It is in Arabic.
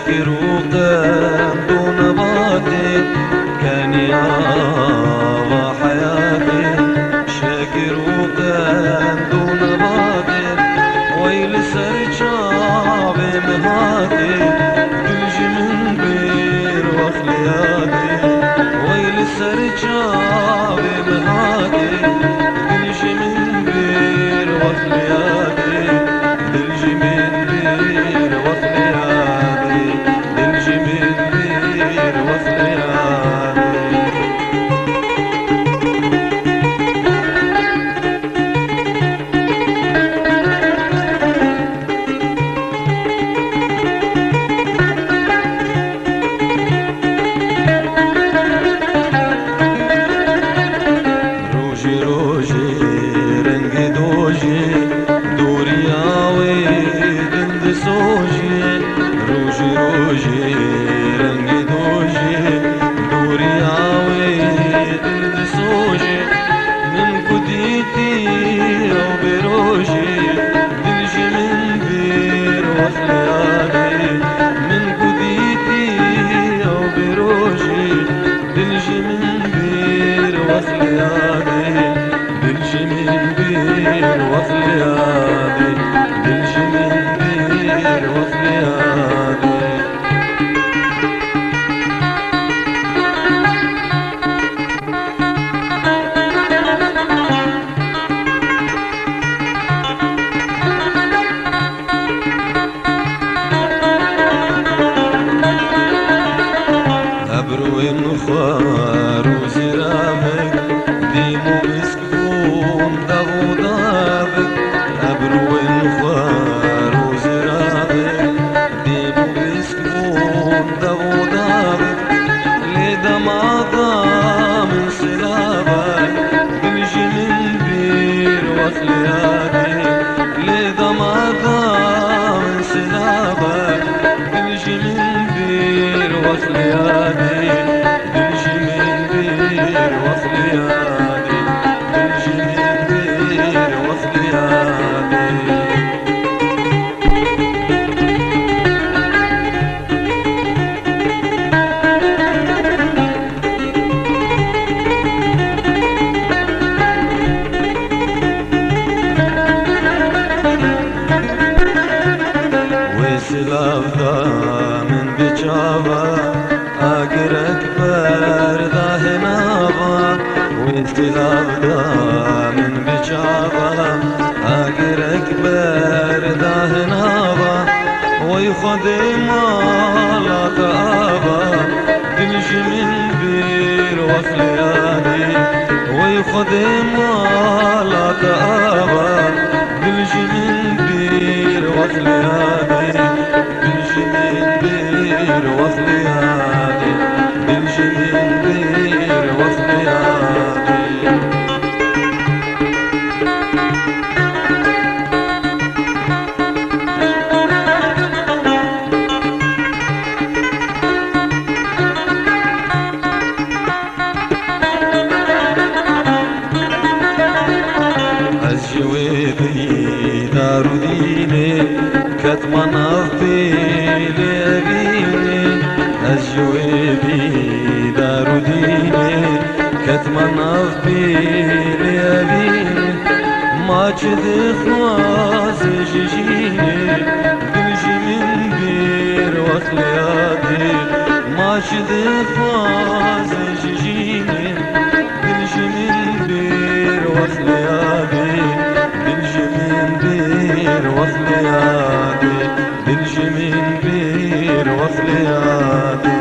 شاكر وقام دون باطل كان يابا حياتي، شاكر وقام دون باطل ويل سرجاب مهاتي تلجي من بير وخلياتي، ويل سرجاب مهاتي تلجي من بير وخلياتي، تلجي من بير وخلياتي، تلجي من بير وخلياتي. خوار وزرابك ديمو مسكون دغودابك، أبروين خوار وزرابك ديمو مسكون دغودابك، ليدا ماضى من صلابك تلجي من بير وخلياتي، ليدا ماضى من صلابك تلجي من بير وخلياتي، من بجابا أقرك بردا هنابا، واستلاب دا من بجابا أقرك بردا هنابا، ويخد مالا تابا تلجي من بير وخلياني، ويخد مالا تابا تلجي من بير وخلياني، تلجي من بير وخلياني، تلجي من بير وخلياني. أزجويبي دار ديني كتمنا في لأبيني، أزجويبي دار ديني كتمنا في لأبيني، ما جد خواز جيجيني تلجي من بير وخلياتي، ما جد خواز جيجيني تلجي من بير وخلياتي، تلجي من بير وخلياتي، تلجي من بير وخلياتي.